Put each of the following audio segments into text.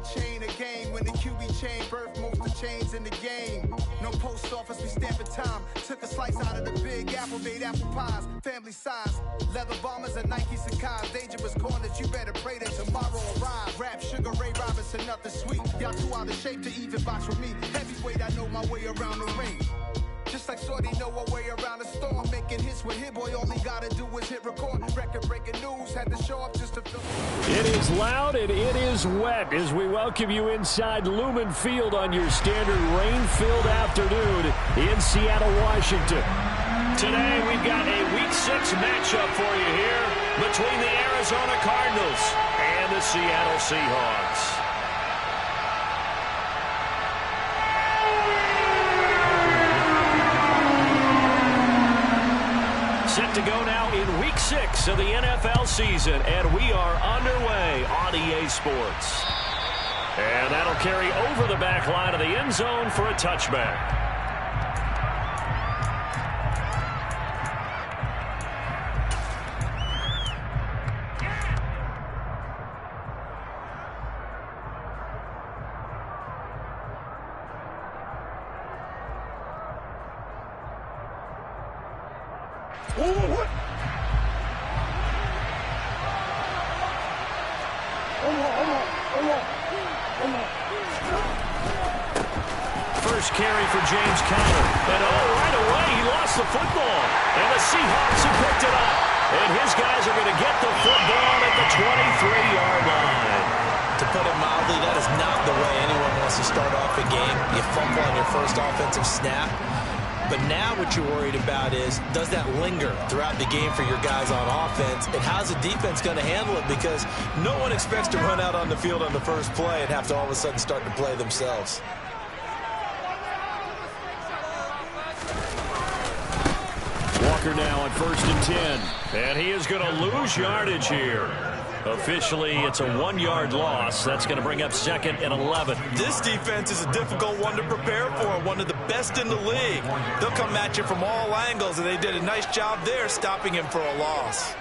chain of game. When the QB chain birthed most of the chains in the game. No post office, we stamping time. Took a slice out of the big apple, made apple pies. Family size, leather bombers and Nike Sacai's. Dangerous corners, you better pray that tomorrow arrives. Rap, Sugar Ray Robinson, nothing sweet. Y'all too out of shape to even box with me. Heavyweight, I know my way around the ring. Just like Shorty know a way around the storm. Making hits with Hit Boy, all he gotta do is hit record. Record-breaking news, had to show up just to film. It is loud and it is wet as we welcome you inside Lumen Field on your standard rain-filled afternoon in Seattle, Washington. Today we've got a Week 6 matchup for you here between the Arizona Cardinals and the Seattle Seahawks. Set to go now in Week 6 of the NFL season, and we are underway on EA Sports. And that'll carry over the back line of the end zone for a touchback. First carry for James Conner. And right away he lost the football. And the Seahawks have picked it up. And his guys are going to get the football at the 23-yard line. To put it mildly, that is not the way anyone wants to start off a game. You fumble on your first offensive snap. But now what you're worried about is, does that linger throughout the game for your guys on offense? And how's the defense going to handle it? Because no one expects to run out on the field on the first play and have to all of a sudden start to play themselves. Walker now on 1st and 10. And he is going to lose yardage here. Officially, it's a 1-yard loss. That's going to bring up 2nd and 11. This defense is a difficult one to prepare for, one of the best in the league. They'll come at you from all angles, and they did a nice job there stopping him for a loss.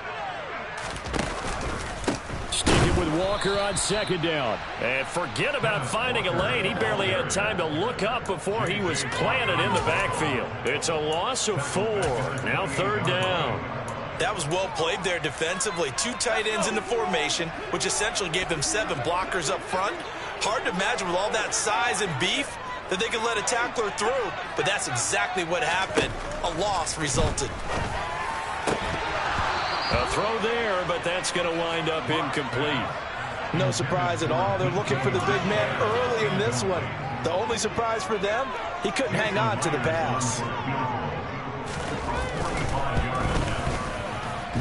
Sticking with Walker on 2nd down. And forget about finding a lane. He barely had time to look up before he was planted in the backfield. It's a loss of 4. Now 3rd down. That was well played there defensively. 2 tight ends in the formation, which essentially gave them 7 blockers up front. Hard to imagine with all that size and beef that they could let a tackler through, but that's exactly what happened. A loss resulted. A throw there, but that's going to wind up incomplete. No surprise at all. They're looking for the big man early in this one. The only surprise for them, he couldn't hang on to the pass.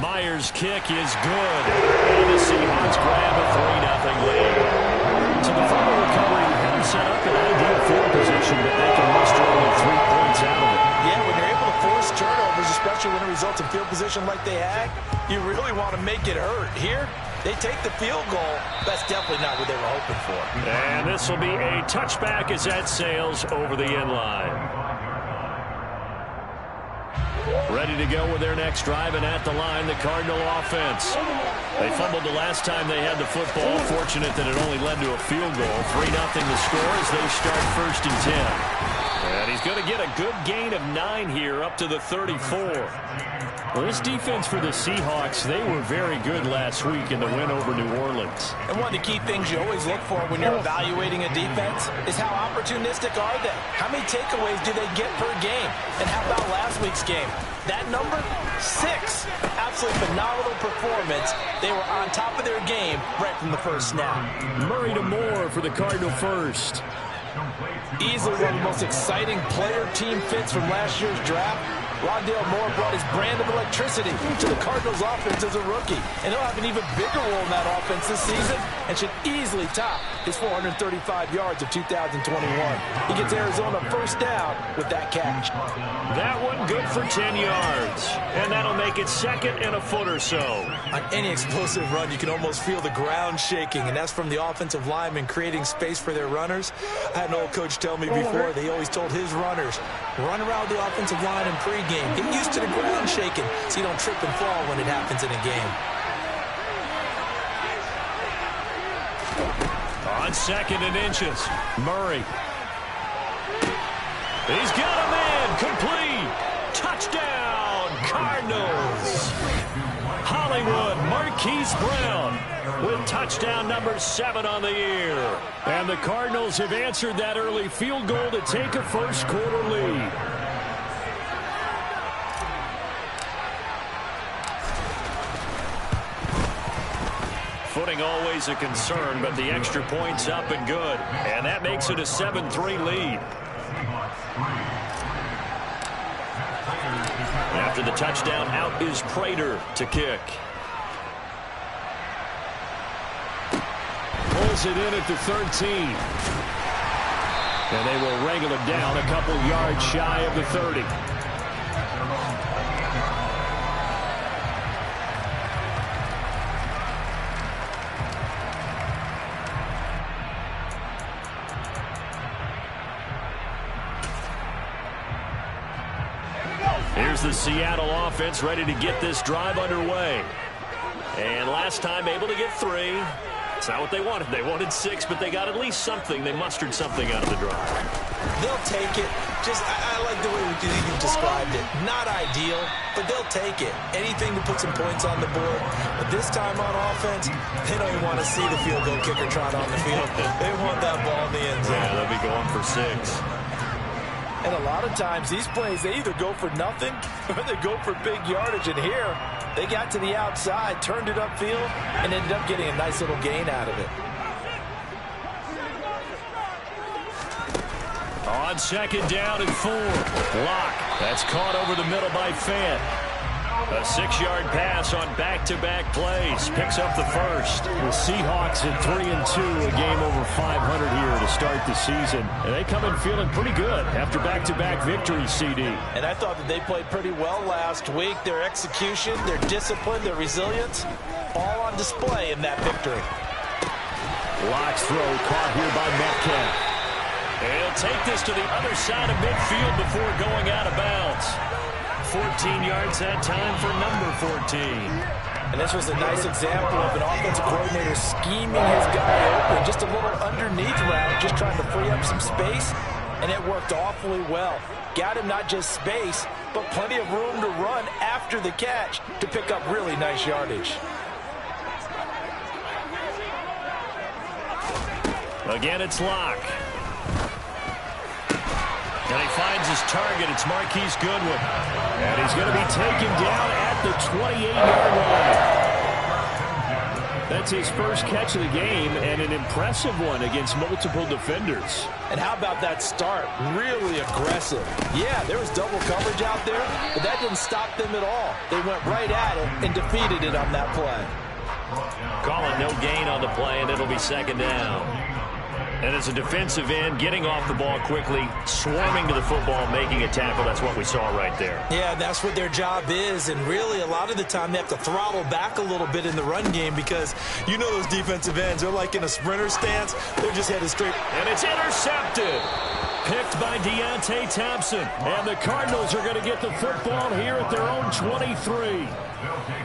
Myers' kick is good. And the Seahawks grab a 3-0 lead. So the fumble recovery hadn't set up an ideal field position, but they can muster only 3 points out of it. Yeah, when you're able to force turnovers, especially when it results in field position like they had, you really want to make it hurt. Here, they take the field goal. That's definitely not what they were hoping for. And this will be a touchback as that sails over the end line. Ready to go with their next drive, and at the line, the Cardinal offense. They fumbled the last time they had the football. Fortunate that it only led to a field goal. 3-0 the score as they start 1st and 10. And he's going to get a good gain of 9 here up to the 34. Well, this defense for the Seahawks, they were very good last week in the win over New Orleans. And one of the key things you always look for when you're evaluating a defense is how opportunistic are they? How many takeaways do they get per game? And how about last week's game? That number, 6. Absolutely phenomenal performance. They were on top of their game right from the first snap. Murray to Moore for the Cardinal first. Easily one of the most exciting player-team fits from last year's draft. Rondale Moore brought his brand of electricity to the Cardinals offense as a rookie. And he'll have an even bigger role in that offense this season and should easily top his 435 yards of 2021. He gets Arizona 1st down with that catch. That one good for 10 yards. And that'll make it 2nd and a foot or so. On any explosive run, you can almost feel the ground shaking, and that's from the offensive linemen creating space for their runners. I had an old coach tell me before, they always told his runners, run around the offensive line in pregame. Get used to the ground shaking so you don't trip and fall when it happens in a game. On On 2nd and inches. Murray. He's got a man. Complete. Touchdown, Cardinals. Hollywood Marquise Brown with touchdown number 7 on the year. And the Cardinals have answered that early field goal to take a first quarter lead. Footing always a concern, but the extra point's up and good. And that makes it a 7-3 lead. After the touchdown, out is Prater to kick. Pulls it in at the 13. And they will wrangle it down a couple yards shy of the 30. Here's the Seattle offense ready to get this drive underway. And last time able to get 3. It's not what they wanted. They wanted 6, but they got at least something. They mustered something out of the drive. They'll take it. I like the way you described it. Not ideal, but they'll take it. Anything to put some points on the board. But this time on offense, they don't even want to see the field goal kicker trot on the field. They want that ball in the end zone. Yeah, they'll be going for 6. And a lot of times, these plays, they either go for nothing or they go for big yardage. And here, they got to the outside, turned it upfield, and ended up getting a nice little gain out of it. On 2nd down and 4. Locke. That's caught over the middle by Fant. A 6-yard pass on back-to-back plays. Picks up the first. The Seahawks at 3-2, a game over 500 here to start the season. And they come in feeling pretty good after back-to-back victories, CD. And I thought that they played pretty well last week. Their execution, their discipline, their resilience, all on display in that victory. Locke's throw caught here by Metcalf. He'll take this to the other side of midfield before going out of bounds. 14 yards that time for number 14. And this was a nice example of an offensive coordinator scheming his guy open. Just a little underneath route, just trying to free up some space, and it worked awfully well. Got him not just space, but plenty of room to run after the catch to pick up really nice yardage. Again, it's Locke. And he finds his target. It's Marquise Goodwin. And he's going to be taken down at the 28-yard line. That's his first catch of the game, and an impressive one against multiple defenders. And how about that start? Really aggressive. Yeah, there was double coverage out there, but that didn't stop them at all. They went right at it and defeated it on that play. Calling no gain on the play, and it'll be 2nd down. And as a defensive end, getting off the ball quickly, swarming to the football, making a tackle. That's what we saw right there. Yeah, that's what their job is. And really, a lot of the time, they have to throttle back a little bit in the run game because you know those defensive ends, they're like in a sprinter stance. They're just headed straight. And it's intercepted. Picked by Deontay Thompson. And the Cardinals are going to get the football here at their own 23.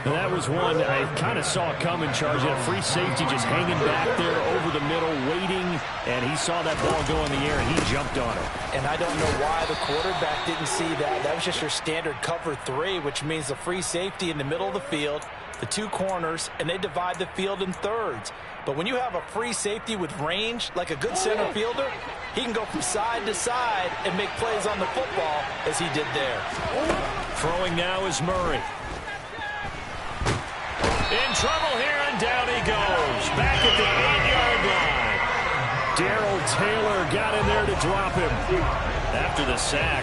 And that was one I kind of saw coming, charge. That free safety just hanging back there over the middle, waiting, and he saw that ball go in the air, and he jumped on it. And I don't know why the quarterback didn't see that. That was just your standard cover 3, which means the free safety in the middle of the field, the 2 corners, and they divide the field in thirds. But when you have a free safety with range, like a good center fielder, he can go from side to side and make plays on the football as he did there. Throwing now is Murray. In trouble here, and down he goes. Back at the 8-yard line. Darrell Taylor got in there to drop him. After the sack,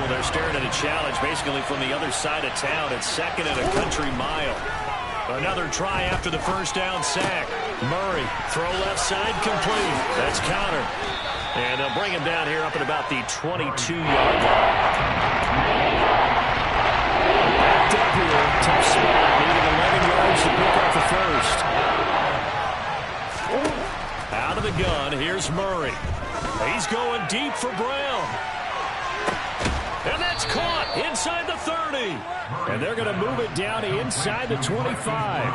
they're staring at a challenge basically from the other side of town. It's 2nd and a country mile. Another try after the first down sack. Murray, throw left side, complete. That's countered. And they'll bring him down here up at about the 22-yard line. Backed up here, tough spot. Needing 11 yards to pick up the first. Out of the gun, here's Murray. He's going deep for Brown. And that's caught inside the 30. And they're going to move it down to inside the 25.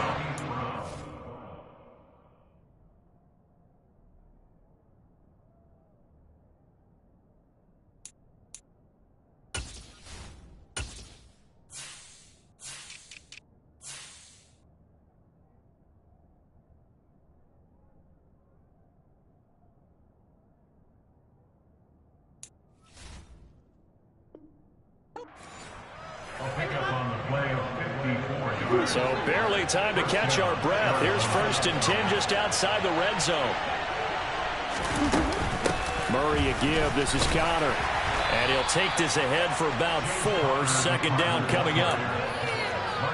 So barely time to catch our breath. Here's 1st and 10 just outside the red zone. Murray a give. This is Connor. And he'll take this ahead for about 4. 2nd down coming up.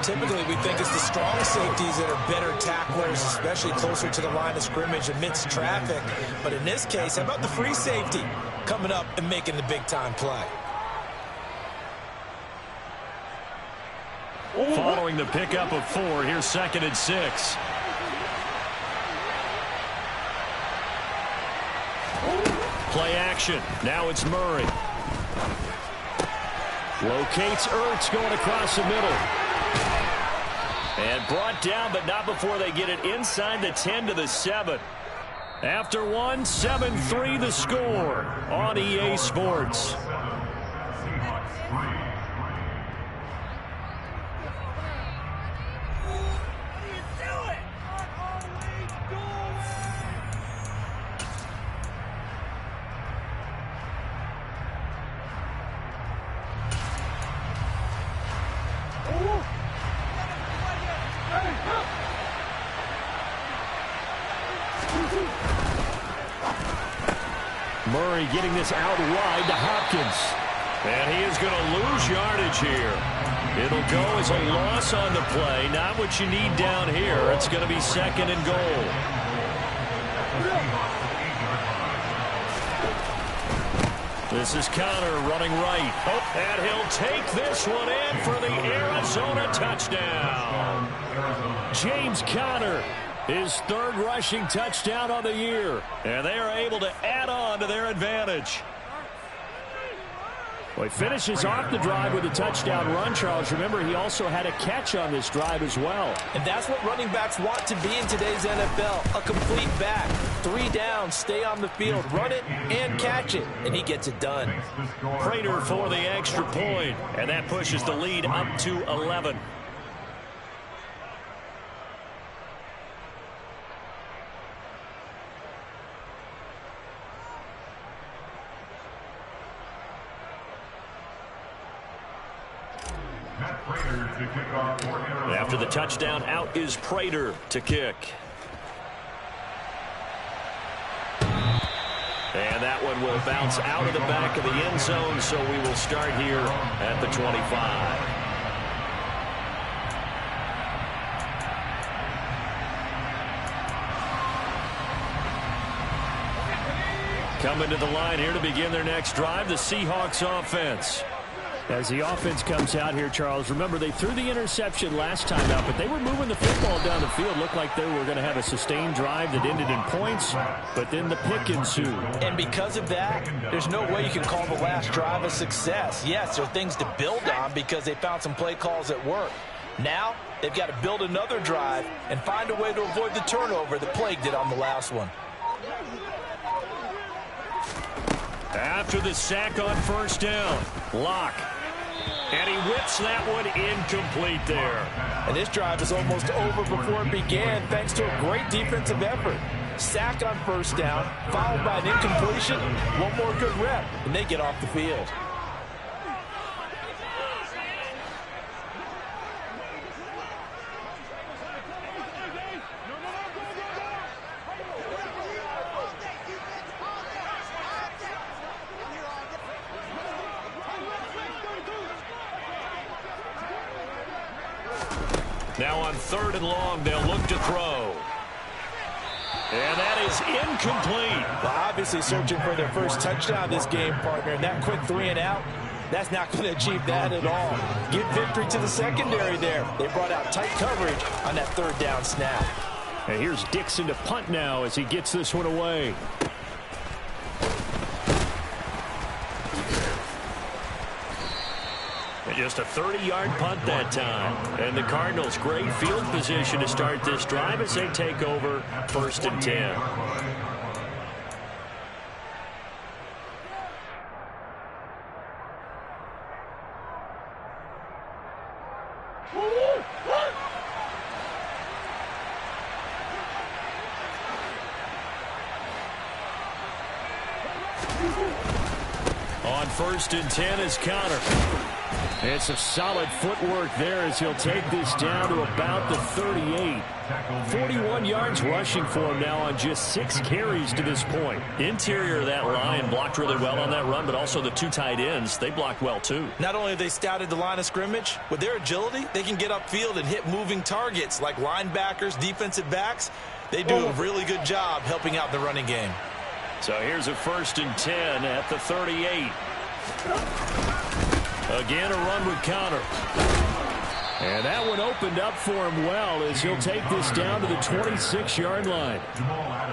Typically, we think it's the strong safeties that are better tacklers, especially closer to the line of scrimmage amidst traffic. But in this case, how about the free safety coming up and making the big-time play? Following the pickup of 4, here's 2nd and 6. Play action. Now it's Murray. Locates Ertz going across the middle. And brought down, but not before they get it inside the 10 to the 7. After 1, 7-3 the score on EA Sports. Murray getting this out wide to Hopkins. And he is going to lose yardage here. It'll go as a loss on the play. Not what you need down here. It's going to be 2nd and goal. This is Connor running right. And he'll take this one in for the Arizona touchdown. James Conner, his 3rd rushing touchdown on the year. And they are able to add on to their advantage. Well, he finishes off the drive with a touchdown run, Charles. Remember, he also had a catch on this drive as well. And that's what running backs want to be in today's NFL, a complete back. 3 downs, stay on the field, run it, and catch it. And he gets it done. Prater for the extra point. And that pushes the lead up to 11. After the touchdown, out is Prater to kick. And that one will bounce out of the back of the end zone, so we will start here at the 25. Coming to the line here to begin their next drive, the Seahawks offense. As the offense comes out here, Charles, remember they threw the interception last time out, but they were moving the football down the field. Looked like they were going to have a sustained drive that ended in points, but then the pick ensued. And because of that, there's no way you can call the last drive a success. Yes, there are things to build on because they found some play calls that work. Now, they've got to build another drive and find a way to avoid the turnover that plagued it on the last one. After the sack on 1st down, Locke. And he whips that one incomplete there. And this drive is almost over before it began thanks to a great defensive effort. Sack on 1st down, followed by an incompletion. One more good rep, and they get off the field. Now on 3rd and long, they'll look to throw. And that is incomplete. Well, obviously searching for their first touchdown this game, partner. And that quick 3 and out, that's not going to achieve that at all. Give victory to the secondary there. They brought out tight coverage on that 3rd down snap. And here's Dixon to punt now as he gets this one away. Just a 30-yard punt that time. And the Cardinals, great field position to start this drive as they take over 1st and 10. On 1st and 10 is Connor. And some solid footwork there as he'll take this down to about the 38. 41 yards rushing for him now on just 6 carries to this point. Interior of that line blocked really well on that run, but also the 2 tight ends, they blocked well too. Not only have they scouted the line of scrimmage, with their agility, they can get upfield and hit moving targets like linebackers, defensive backs. They do a really good job helping out the running game. So here's a 1st and 10 at the 38. Again, a run with Connor. And that one opened up for him well as he'll take this down to the 26-yard line.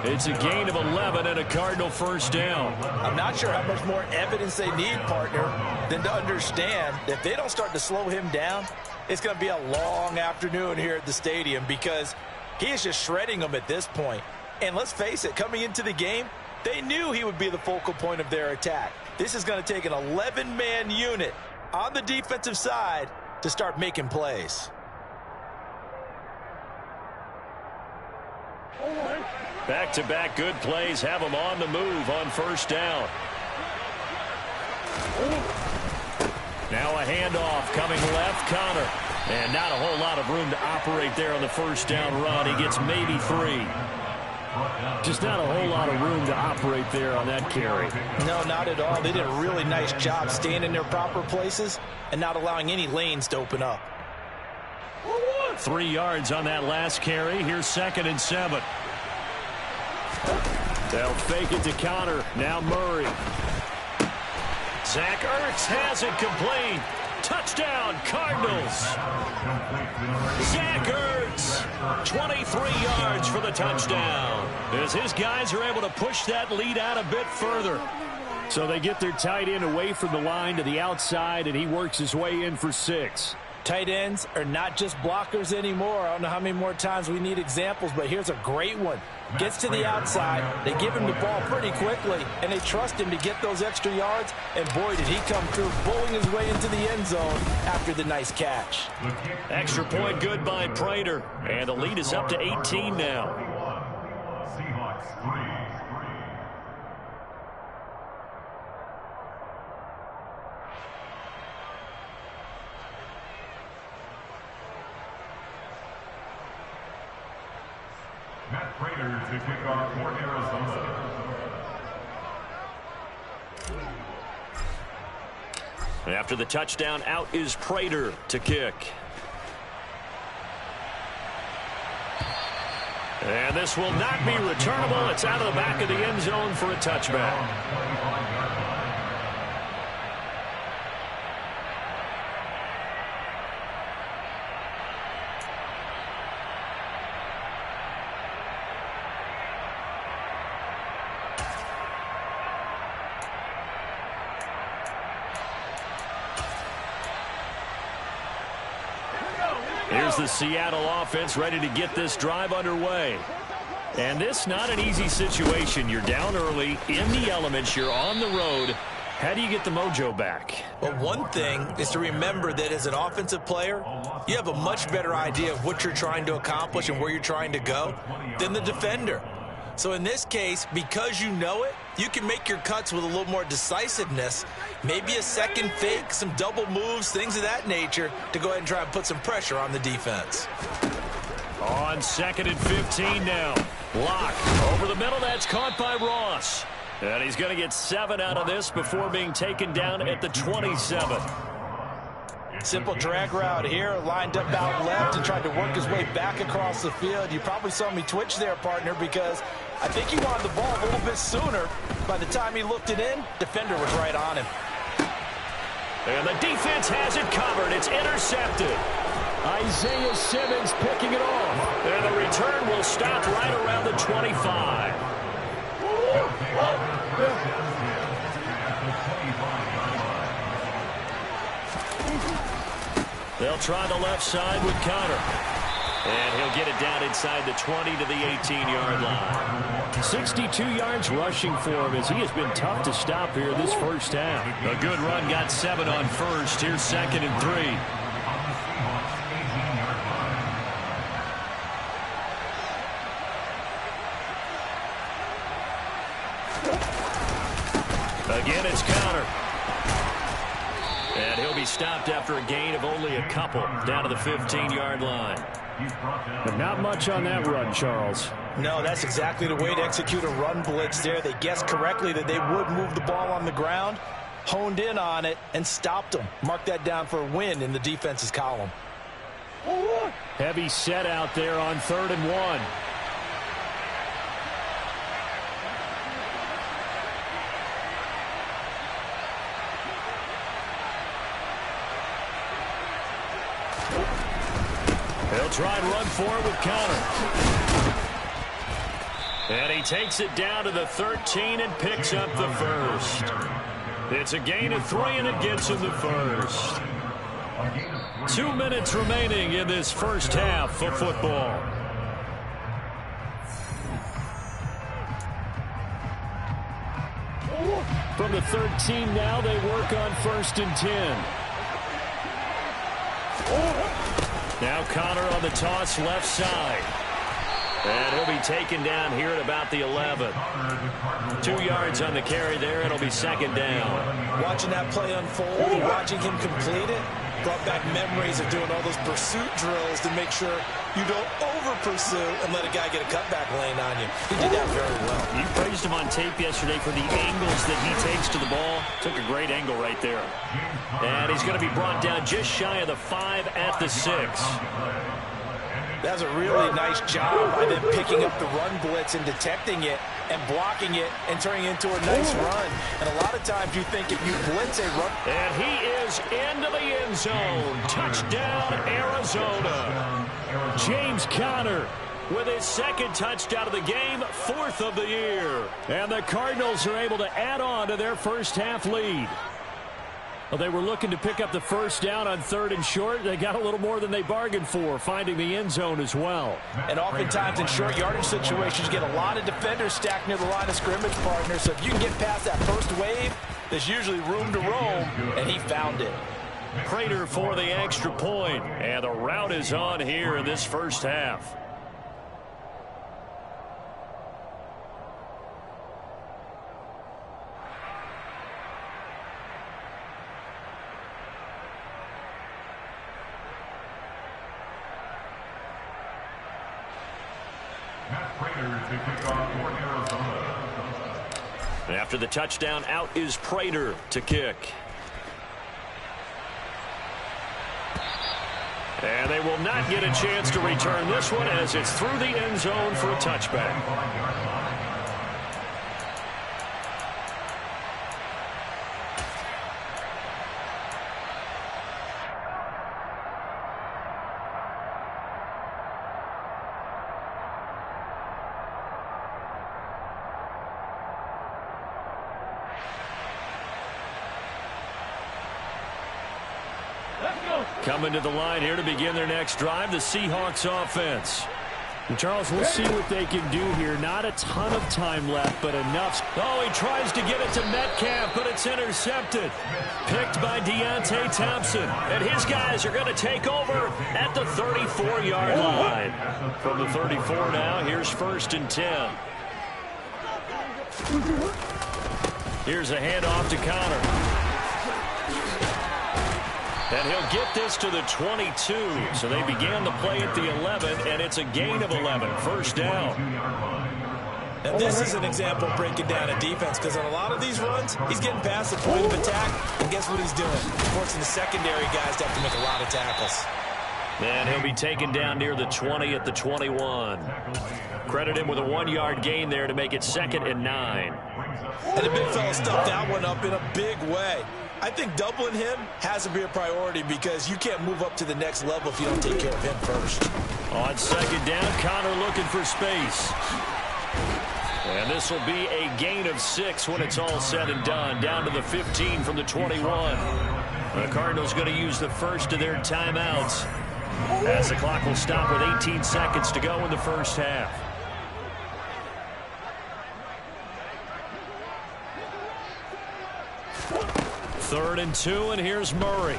It's a gain of 11 and a Cardinal 1st down. I'm not sure how much more evidence they need, partner, than to understand that if they don't start to slow him down, it's going to be a long afternoon here at the stadium because he is just shredding them at this point. And let's face it, coming into the game, they knew he would be the focal point of their attack. This is going to take an 11-man unit on the defensive side to start making plays. Back-to-back good plays have them on the move on 1st down. Now a handoff coming left, Connor. And not a whole lot of room to operate there on the 1st down run. He gets maybe 3. Just not a whole lot of room to operate there on that carry. No, not at all. They did a really nice job staying in their proper places and not allowing any lanes to open up. 3 yards on that last carry. Here's 2nd and 7. They'll fake it to Connor. Now Murray. Zach Ertz has it complete. Touchdown, Cardinals. Zach Ertz, 23 yards for the touchdown. As his guys are able to push that lead out a bit further. So they get their tight end away from the line to the outside, and he works his way in for 6. Tight ends are not just blockers anymore. I don't know how many more times we need examples, but here's a great one. Gets to the outside, they give him the ball pretty quickly, and they trust him to get those extra yards, and boy, did he come through, bowling his way into the end zone after the nice catch. Extra point good by Prater, and the lead is up to 18 now. Matt Prater to kick off for Arizona. After the touchdown, out is Prater to kick. And this will not be returnable. It's out of the back of the end zone for a touchback. Here's the Seattle offense ready to get this drive underway. And this not an easy situation. You're down early, in the elements, you're on the road. How do you get the mojo back? Well, one thing is to remember that as an offensive player, you have a much better idea of what you're trying to accomplish and where you're trying to go than the defender. So in this case, because you know it, you can make your cuts with a little more decisiveness, maybe a second fake, some double moves, things of that nature, to go ahead and try and put some pressure on the defense. On 2nd and 15 now. Lock over the middle. That's caught by Ross. And he's going to get 7 out of this before being taken down at the 27. Simple drag route here, lined up out left and tried to work his way back across the field. You probably saw me twitch there, partner, because I think he wanted the ball a little bit sooner. By the time he looked it in, defender was right on him. And the defense has it covered. It's intercepted. Isaiah Simmons picking it off. And the return will stop right around the 25. They'll try the left side with Connor. And he'll get it down inside the 20 to the 18-yard line. 62 yards rushing for him as he has been tough to stop here this first half. A good run, got 7 on first. Here's 2nd and 3. Again, it's Connor. And he'll be stopped after a gain of only a couple down to the 15-yard line. But not much on that run, Charles. No, that's exactly the way to execute a run blitz there. They guessed correctly that they would move the ball on the ground, honed in on it, and stopped them. Mark that down for a win in the defense's column. Heavy set out there on 3rd and 1. He'll try and run for it with Connor. And he takes it down to the 13 and picks up the first. It's a gain of 3, and it gets him the first. 2 minutes remaining in this first half of football. From the 13 now, they work on 1st and 10. Now Connor on the toss left side. And he'll be taken down here at about the 11. 2 yards on the carry there. It'll be 2nd down. Watching that play unfold and watching him complete it brought back memories of doing all those pursuit drills to make sure you don't over-pursue and let a guy get a cutback lane on you. He did that very well. You praised him on tape yesterday for the angles that he takes to the ball. Took a great angle right there. And he's going to be brought down just shy of the 5 at the 6. That was a really nice job by them picking up the run blitz and detecting it and blocking it and turning it into a nice run. And a lot of times you think if you blitz a run. And he is into the end zone. Touchdown, Arizona. James Conner with his 2nd touchdown of the game, 4th of the year. And the Cardinals are able to add on to their first half lead. Well, they were looking to pick up the first down on 3rd and short. They got a little more than they bargained for, finding the end zone as well. And oftentimes in short yardage situations, you get a lot of defenders stacked near the line of scrimmage, partner. So if you can get past that first wave, there's usually room to roam, and he found it. Prater for the extra point, and the route is on here in this first half. After the touchdown, out is Prater to kick. And they will not get a chance to return this one as it's through the end zone for a touchback. Coming to the line here to begin their next drive, the Seahawks offense. And Charles, we'll see what they can do here. Not a ton of time left, but enough. Oh, he tries to get it to Metcalf, but it's intercepted. Picked by Deontay Thompson. And his guys are going to take over at the 34-yard line. From the 34 now, here's 1st and 10. Here's a handoff to Connor. And he'll get this to the 22. So they began the play at the 11, and it's a gain of 11. First down. And this is an example of breaking down a defense, because on a lot of these runs, he's getting past the point of attack, and guess what he's doing? Forcing the secondary guys to have to make a lot of tackles. And he'll be taken down near the 20 at the 21. Credit him with a 1-yard gain there to make it 2nd and 9. And the big fella stuffed that one up in a big way. I think doubling him has to be a priority, because you can't move up to the next level if you don't take care of him first. On 2nd down, Connor looking for space. And this will be a gain of 6 when it's all said and done. Down to the 15 from the 21. The Cardinals going to use the first of their timeouts, as the clock will stop with 18 seconds to go in the first half. Third and 2, and here's Murray.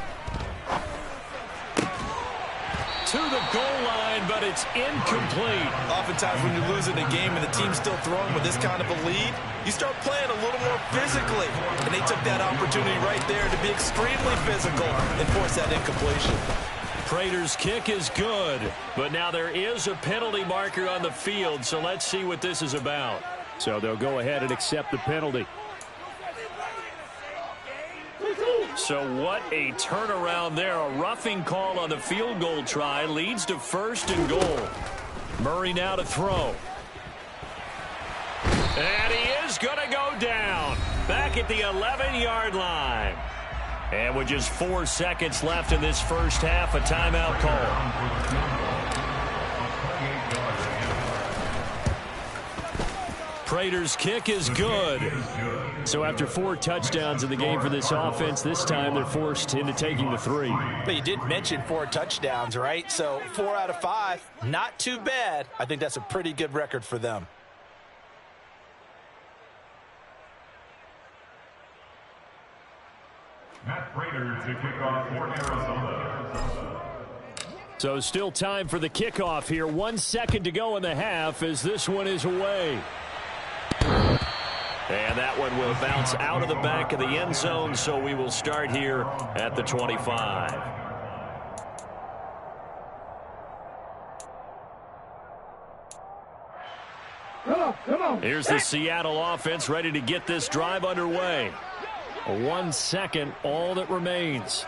to the goal line, but it's incomplete. Oftentimes when you're losing a game and the team's still throwing with this kind of a lead, you start playing a little more physically. And they took that opportunity right there to be extremely physical and force that incompletion. Prater's kick is good, but now there is a penalty marker on the field, so let's see what this is about. So they'll go ahead and accept the penalty. So what a turnaround there. A roughing call on the field goal try leads to 1st and goal. Murray now to throw. And he is going to go down. Back at the 11-yard line. And with just 4 seconds left in this first half, a timeout call. Prater's kick is good. So after 4 touchdowns in the game for this offense, this time they're forced into taking the 3. But you did mention 4 touchdowns, right? So 4 out of 5, not too bad. I think that's a pretty good record for them. Matt Prater to kick off for Arizona. So still time for the kickoff here. 1 second to go in the half as this one is away. And that one will bounce out of the back of the end zone, so we will start here at the 25. Come on. Here's the Seattle offense ready to get this drive underway. 1 second, all that remains.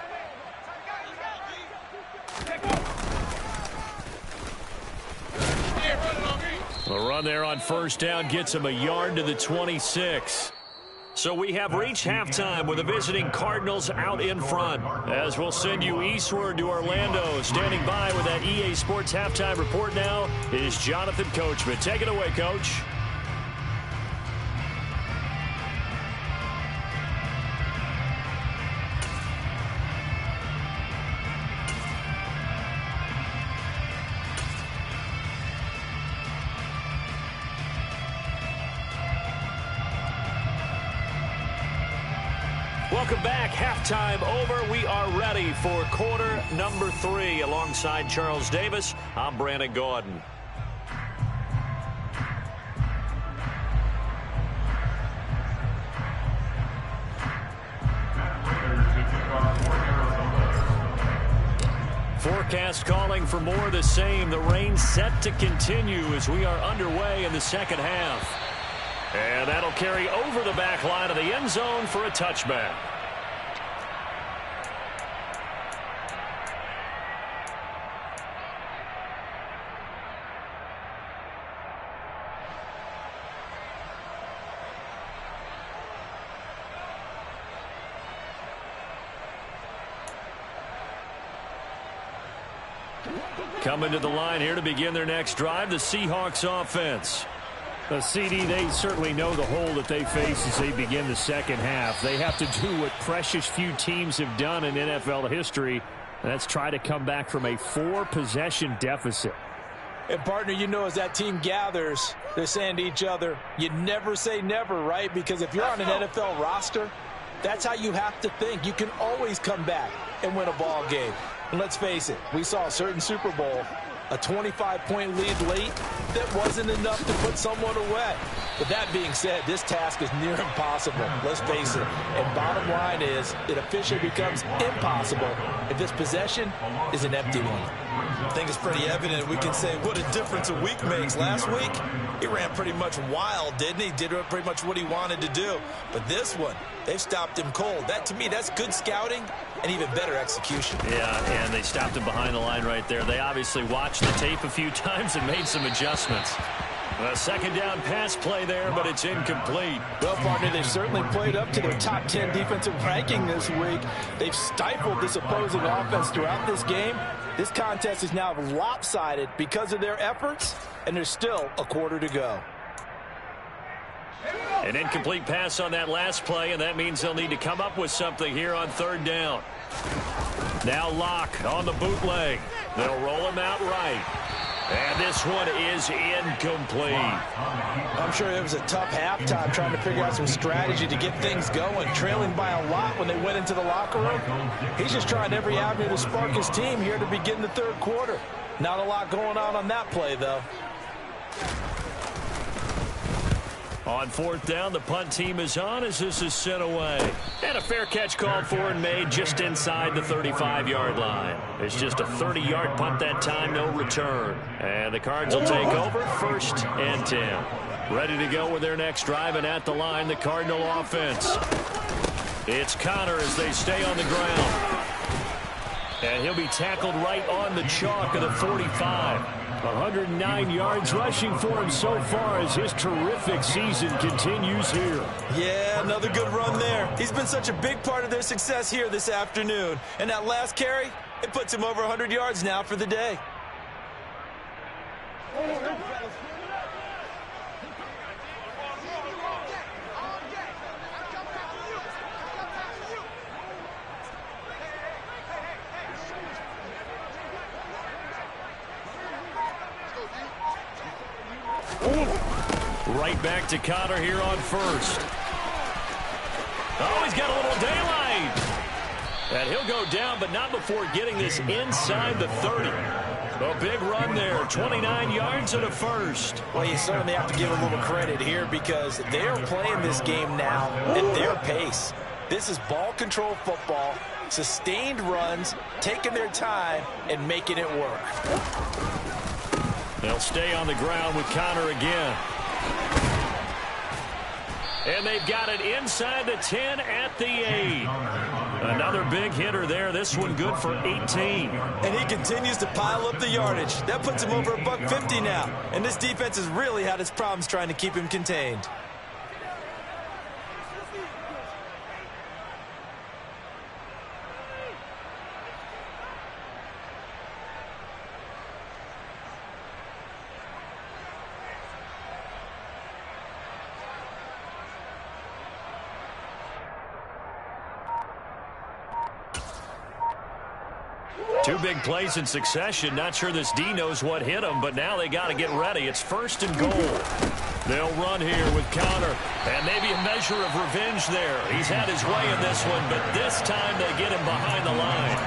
The run there on 1st down gets him a yard to the 26. So we have reached halftime with the visiting Cardinals out in front. As we'll send you eastward to Orlando. Standing by with that EA Sports halftime report now is Jonathan Coachman. Take it away, Coach. Welcome back. Halftime over. We are ready for quarter number 3. Alongside Charles Davis, I'm Brandon Gordon. Forecast calling for more of the same. The rain set to continue as we are underway in the second half. And that'll carry over the back line of the end zone for a touchback. Coming to the line here to begin their next drive, the Seahawks offense. The CD, they certainly know the hole that they face as they begin the second half. They have to do what precious few teams have done in NFL history, and that's try to come back from a 4-possession deficit. And, partner, you know as that team gathers, they're saying to each other, you never say never, right? Because if you're on an NFL roster, that's how you have to think. You can always come back and win a ball game. And let's face it, we saw a certain Super Bowl, a 25-point lead late that wasn't enough to put someone away. But that being said, this task is near impossible. Let's face it. And bottom line is, it officially becomes impossible if this possession is an empty one. I think it's pretty evident. We can say what a difference a week makes. Last week, he ran pretty much wild, didn't he? Did pretty much what he wanted to do. But this one, they've stopped him cold. That, to me, that's good scouting and even better execution. Yeah, and they stopped him behind the line right there. They obviously watched the tape a few times and made some adjustments. A second down pass play there, but it's incomplete. Well, partner, they've certainly played up to their top 10 defensive ranking this week. They've stifled this opposing offense throughout this game. This contest is now lopsided because of their efforts, and there's still a quarter to go. An incomplete pass on that last play, and that means they'll need to come up with something here on third down. Now Locke on the bootleg. They'll roll him out right. And this one is incomplete. I'm sure it was a tough halftime trying to figure out some strategy to get things going, trailing by a lot when they went into the locker room. He's just trying every avenue to spark his team here to begin the third quarter. Not a lot going on that play, though. On fourth down, the punt team is on as this is sent away. And a fair catch called for and made just inside the 35-yard line. It's just a 30-yard punt that time, no return. And the Cards will take over, 1st and 10. Ready to go with their next drive, and at the line, the Cardinal offense. It's Connor as they stay on the ground. And he'll be tackled right on the chalk of the 45. 109 yards rushing for him so far as his terrific season continues here. Yeah, another good run there. He's been such a big part of their success here this afternoon. And that last carry, it puts him over 100 yards now for the day. Right back to Connor here on 1st. Oh, he's got a little daylight. And he'll go down, but not before getting this inside the 30. A big run there, 29 yards and a 1st. Well, you certainly have to give a little credit here because they're playing this game now at their pace. This is ball control football, sustained runs, taking their time, and making it work. They'll stay on the ground with Connor again. And they've got it inside the 10 at the 8. Another big hitter there. This one good for 18. And he continues to pile up the yardage. That puts him over $150 now. And this defense has really had its problems trying to keep him contained. Two big plays in succession. Not sure this D knows what hit him, but now they got to get ready. It's 1st and goal. They'll run here with Connor. And maybe a measure of revenge there. He's had his way in this one, but this time they get him behind the line.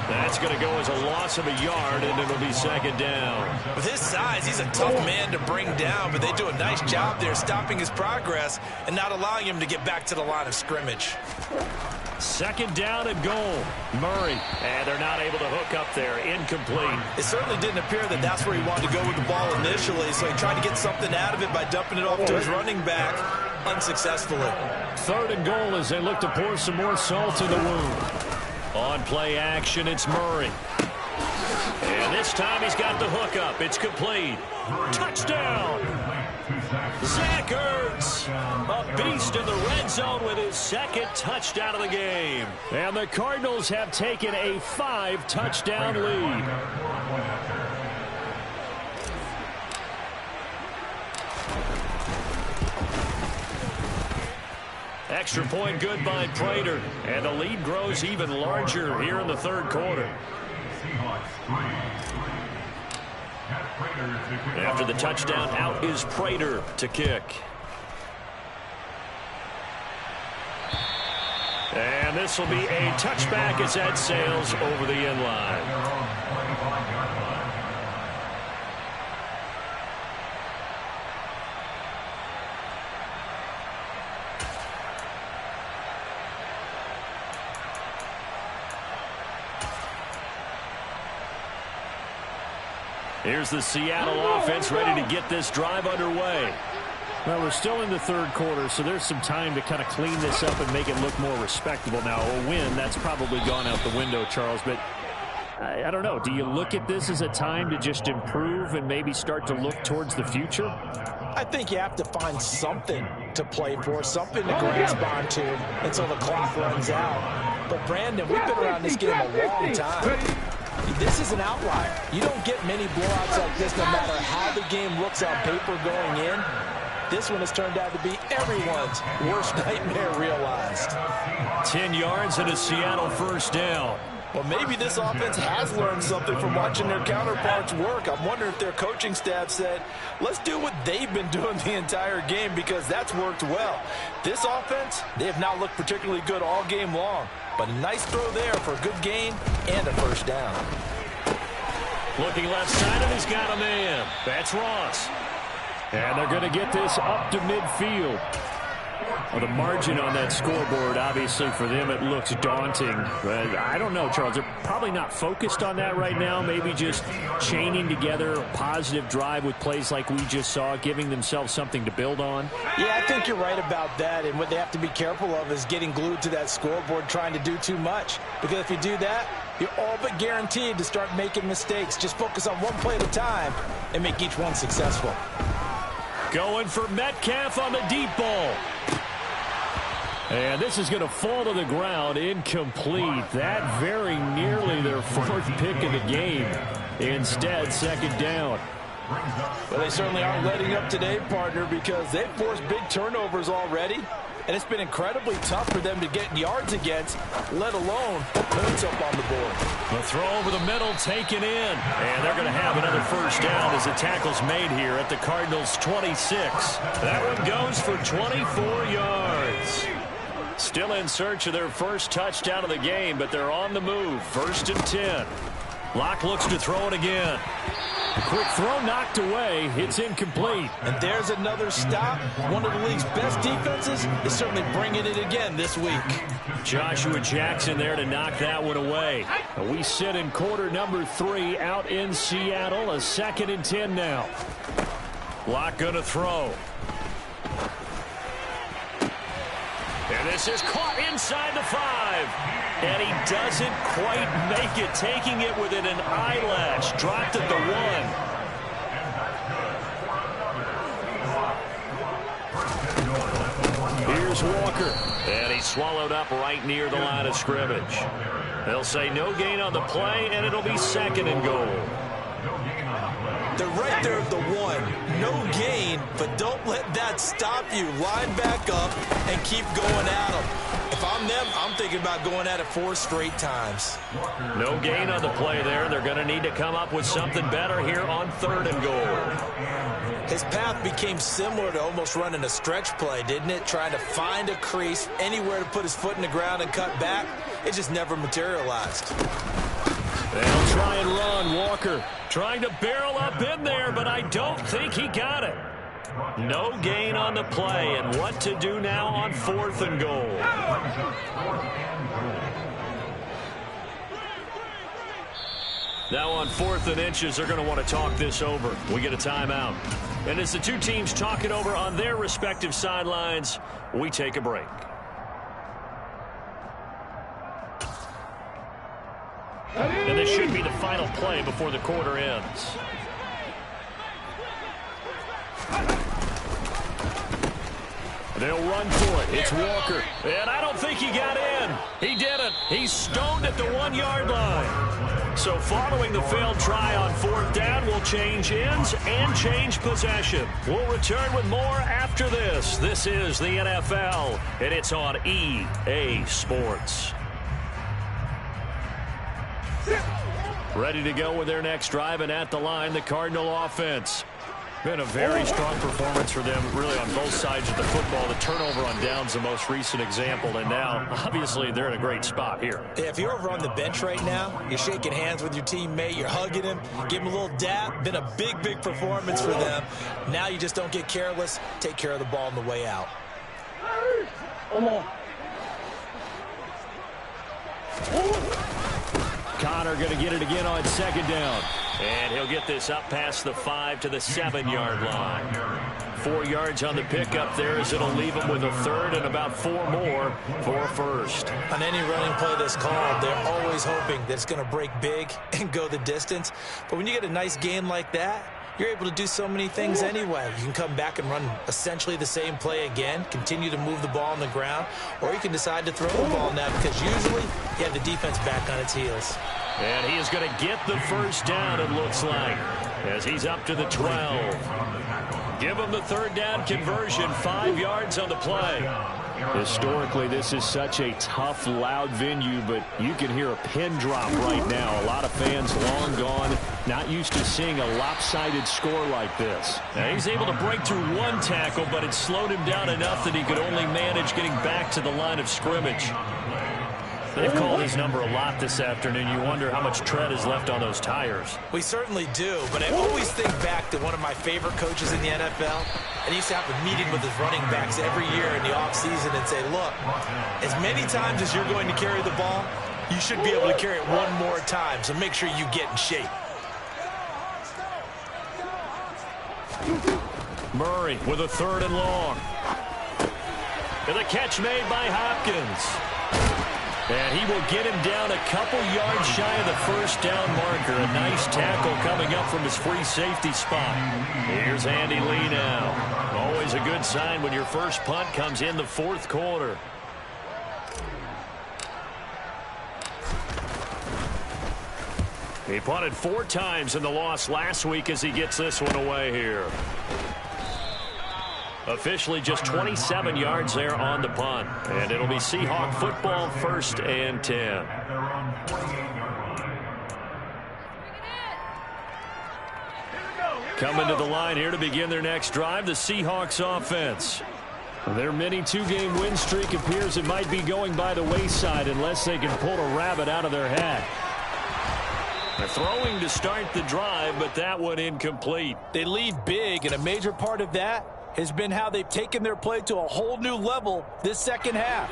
That's going to go as a loss of a yard, and it'll be 2nd down. With his size, he's a tough man to bring down, but they do a nice job there stopping his progress and not allowing him to get back to the line of scrimmage. 2nd down and goal. Murray, and they're not able to hook up there. Incomplete. It certainly didn't appear that that's where he wanted to go with the ball initially, so he tried to get something out of it by dumping it off to his running back unsuccessfully. 3rd and goal as they look to pour some more salt in the wound. On play action, it's Murray. And this time he's got the hook up. It's complete. Touchdown! Zach Ertz, a beast in the red zone with his 2nd touchdown of the game. And the Cardinals have taken a 5-touchdown lead. Extra point good by Prater. And the lead grows even larger here in the 3rd quarter. After the touchdown, out is Prater to kick. And this will be a touchback as that sails over the end line. Here's the Seattle offense ready to get this drive underway. Well, we're still in the 3rd quarter, so there's some time to kind of clean this up and make it look more respectable. Now, a win, that's probably gone out the window, Charles, but I don't know. Do you look at this as a time to just improve and maybe start to look towards the future? I think you have to find something to play for, something to grasp onto until the clock runs out. But, Brandon, we've been around this game a long time. This is an outlier. You don't get many blowouts like this no matter how the game looks on paper going in. This one has turned out to be everyone's worst nightmare realized. 10 yards and a Seattle 1st down. Well, maybe this offense has learned something from watching their counterparts work. I'm wondering if their coaching staff said, let's do what they've been doing the entire game, because that's worked well. This offense, they have not looked particularly good all game long. But a nice throw there for a good gain and a first down. Looking left side, and he's got a man. That's Ross. And they're going to get this up to midfield. Well, the margin on that scoreboard, obviously, for them, it looks daunting. But I don't know, Charles. They're probably not focused on that right now. Maybe just chaining together a positive drive with plays like we just saw, giving themselves something to build on. Yeah, I think you're right about that. And what they have to be careful of is getting glued to that scoreboard trying to do too much. Because if you do that, you're all but guaranteed to start making mistakes. Just focus on one play at a time and make each one successful. Going for Metcalf on the deep ball. And this is going to fall to the ground, incomplete. That very nearly their fourth pick of the game. Instead, second down. Well, they certainly aren't letting up today, partner, because they've forced big turnovers already. And it's been incredibly tough for them to get yards against, let alone put points up on the board. The throw over the middle taken in. And they're going to have another first down as the tackle's made here at the Cardinals' 26. That one goes for 24 yards. Still in search of their first touchdown of the game, but they're on the move. First and 10. Locke looks to throw it again. A quick throw knocked away. It's incomplete. And there's another stop. One of the league's best defenses is certainly bringing it again this week. Joshua Jackson there to knock that one away. We sit in quarter number 3 out in Seattle. A second and 10 now. Locke going to throw. And this is caught inside the 5. And he doesn't quite make it, taking it within an eyelash. Dropped at the 1. Here's Walker. And he's swallowed up right near the line of scrimmage. They'll say no gain on the play, and it'll be second and goal. They're right there at the 1. No gain, but don't let that stop you. Line back up and keep going at them. If I'm them, I'm thinking about going at it 4 straight times. No gain on the play there. They're going to need to come up with something better here on third and goal. His path became similar to almost running a stretch play, didn't it? Trying to find a crease, anywhere to put his foot in the ground and cut back. It just never materialized. They'll try and run. Walker trying to barrel up in there, but I don't think he got it. No gain on the play, and what to do now on fourth and goal. Now on 4th and inches, they're going to want to talk this over. We get a timeout. And as the two teams talk it over on their respective sidelines, we take a break. And this should be the final play before the quarter ends. They'll run for it. It's Walker. And I don't think he got in. He didn't. He's stoned at the 1-yard line. So following the failed try on 4th down, we'll change ends and change possession. We'll return with more after this. This is the NFL, and it's on EA Sports. Ready to go with their next drive, and at the line, the Cardinal offense. Been a very strong performance for them, really, on both sides of the football. The turnover on downs, the most recent example, and now, obviously, they're in a great spot here. Yeah, if you're over on the bench right now, you're shaking hands with your teammate, you're hugging him, give him a little dap. Been a big, big performance for them. Now you just don't get careless. Take care of the ball on the way out. Connor going to get it again on 2nd down. And he'll get this up past the 5 to the 7-yard line. 4 yards on the pickup there, as it'll leave him with a 3rd and about 4 more for a 1st. On any running play that's called, they're always hoping that it's going to break big and go the distance. But when you get a nice gain like that, you're able to do so many things anyway. You can come back and run essentially the same play again, continue to move the ball on the ground, or you can decide to throw the ball now, because usually you have the defense back on its heels. And he is going to get the first down, it looks like, as he's up to the 12. Give him the 3rd down conversion, 5 yards on the play. Historically, this is such a tough, loud venue, but you can hear a pin drop right now. A lot of fans long gone, not used to seeing a lopsided score like this. Now he's able to break through one tackle, but it slowed him down enough that he could only manage getting back to the line of scrimmage. They've called his number a lot this afternoon. You wonder how much tread is left on those tires. We certainly do, but I always think back to one of my favorite coaches in the NFL. And he used to have a meeting with his running backs every year in the offseason and say, look, as many times as you're going to carry the ball, you should be able to carry it one more time, so make sure you get in shape. Murray with a 3rd and long. And the catch made by Hopkins. And he will get him down a couple yards shy of the first down marker. A nice tackle coming up from his free safety spot. Here's Andy Lee now. Always a good sign when your first punt comes in the 4th quarter. He punted 4 times in the loss last week as he gets this one away here. Officially just 27 yards there on the punt. And it'll be Seahawk football, 1st and 10. Coming to the line here to begin their next drive, the Seahawks offense. Their mini 2-game win streak appears it might be going by the wayside unless they can pull a rabbit out of their hat. They're throwing to start the drive, but that one incomplete. They lead big, and a major part of that has been how they've taken their play to a whole new level this second half.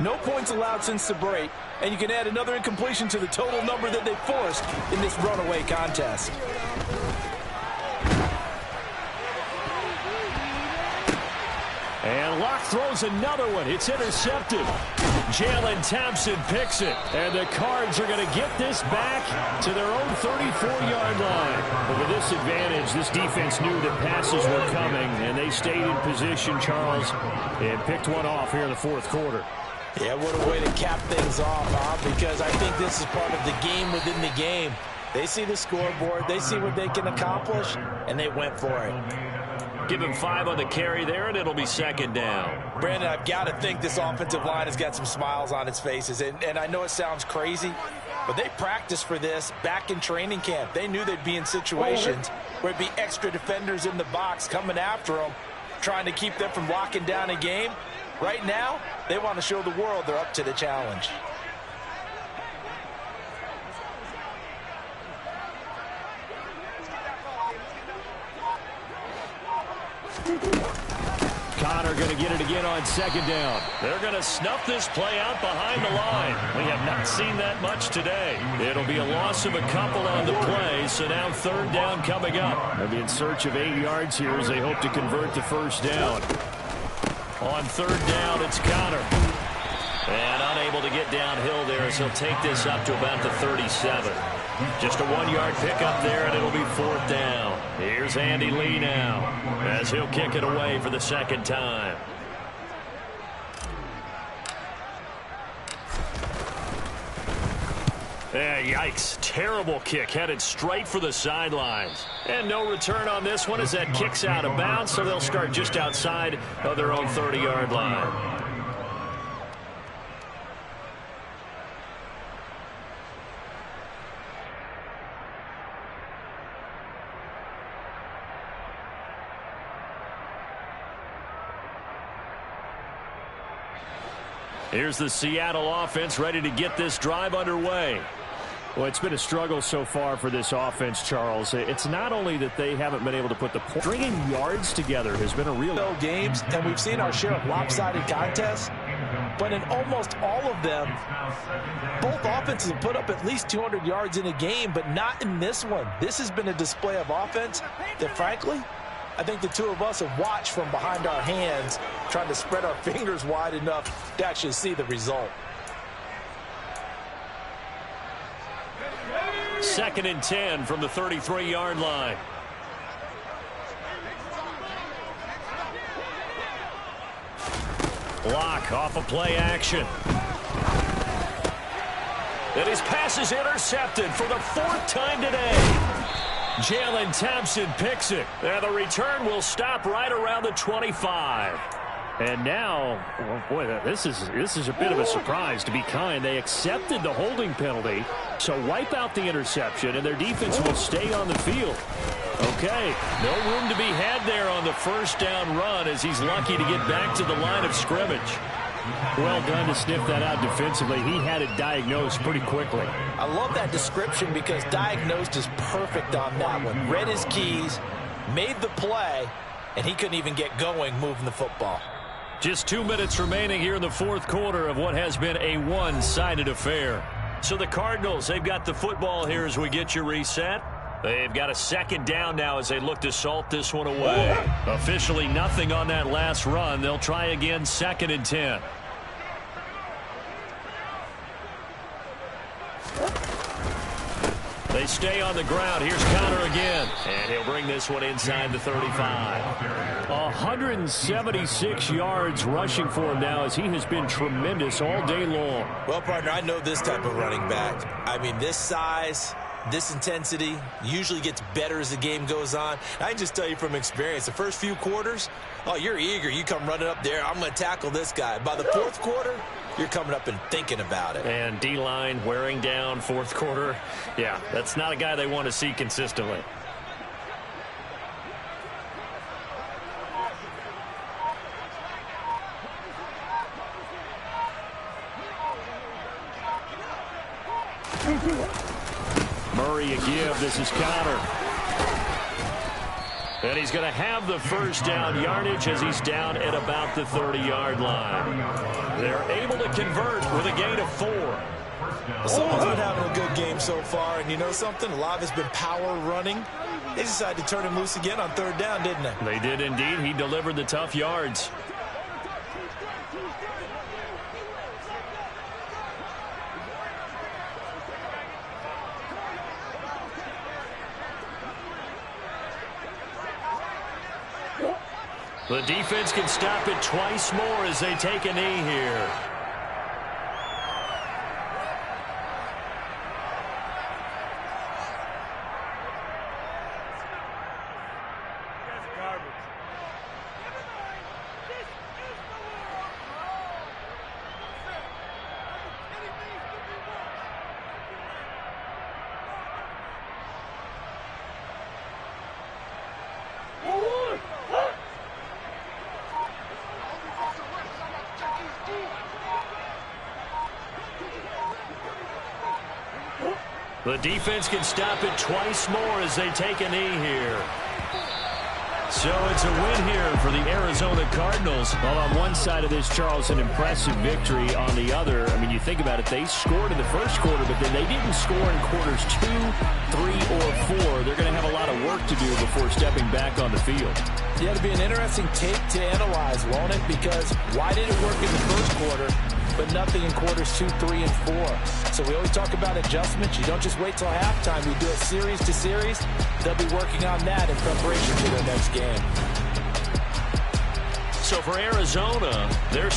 No points allowed since the break, and you can add another incompletion to the total number that they forced in this runaway contest. And Locke throws another one. It's intercepted. Jalen Thompson picks it. And the Cards are going to get this back to their own 34-yard line. But with this advantage, this defense knew that passes were coming, and they stayed in position, Charles, and picked one off here in the 4th quarter. Yeah, what a way to cap things off, huh? Because I think this is part of the game within the game. They see the scoreboard, they see what they can accomplish, and they went for it. Give him 5 on the carry there, and it'll be 2nd down. Brandon, I've got to think this offensive line has got some smiles on its faces. And I know it sounds crazy, but they practiced for this back in training camp. They knew they'd be in situations where it'd be extra defenders in the box coming after them, trying to keep them from locking down a game. Right now, they want to show the world they're up to the challenge. Connor going to get it again on 2nd down. They're going to snuff this play out behind the line. We have not seen that much today. It'll be a loss of a couple on the play, so now 3rd down coming up. They'll be in search of 8 yards here as they hope to convert the 1st down. On 3rd down, it's Connor. And unable to get downhill there as he'll take this up to about the 37. Just a 1-yard pickup there, and it'll be 4th down. Here's Andy Lee now as he'll kick it away for the 2nd time. Yikes. Terrible kick headed straight for the sidelines. And no return on this one as that kicks out of bounds, so they'll start just outside of their own 30-yard line. Here's the Seattle offense ready to get this drive underway. Well, it's been a struggle so far for this offense, Charles. It's not only that they haven't been able to put the stringing yards together has been a real games, and we've seen our share of lopsided contests, but in almost all of them, both offenses have put up at least 200 yards in a game, but not in this one. This has been a display of offense that, frankly, I think the two of us have watched from behind our hands, trying to spread our fingers wide enough to actually see the result. 2nd and 10 from the 33-yard line. Block off of play action. And his pass is intercepted for the 4th time today. Jalen Thompson picks it. And the return will stop right around the 25. And now, well, boy, this is a bit of a surprise, to be kind. They accepted the holding penalty, so wipe out the interception, and their defense will stay on the field. Okay, no room to be had there on the first down run as he's lucky to get back to the line of scrimmage. Well done to sniff that out defensively. He had it diagnosed pretty quickly. I love that description because diagnosed is perfect on that one. Read his keys, made the play, and he couldn't even get going moving the football. Just 2 minutes remaining here in the fourth quarter of what has been a one-sided affair. So the Cardinals, they've got the football here as we get you reset. They've got a second down now as they look to salt this one away. Officially nothing on that last run. They'll try again, 2nd and 10. They stay on the ground. Here's Connor again. And he'll bring this one inside the 35. 176 yards rushing for him now as he has been tremendous all day long. Well, partner, I know this type of running back. I mean, this size, this intensity usually gets better as the game goes on. I can just tell you from experience, the first few quarters, oh, you're eager. You come running up there, I'm going to tackle this guy. By the fourth quarter, you're coming up and thinking about it. And D-line wearing down fourth quarter. Yeah, that's not a guy they want to see consistently. Murray a give. This is Connor. And he's going to have the first down yardage as he's down at about the 30-yard line. They're able to convert with a gain of 4. Someone's been having a good game so far, and you know something? A lot of it's been power running. They decided to turn him loose again on 3rd down, didn't they? They did indeed. He delivered the tough yards. The defense can stop it twice more as they take a knee here. The defense can stop it twice more as they take a knee here. So it's a win here for the Arizona Cardinals. Well, on one side of this, Charles, an impressive victory. On the other, I mean, you think about it, they scored in the first quarter, but then they didn't score in quarters 2, 3, or 4. They're going to have a lot of work to do before stepping back on the field. Yeah, it'll be an interesting tape to analyze, won't it? Because why did it work in the first quarter, but nothing in quarters 2, 3, and 4? So we always talk about adjustments. You don't just wait till halftime. You do it series to series. They'll be working on that in preparation for their next game. So for Arizona, they're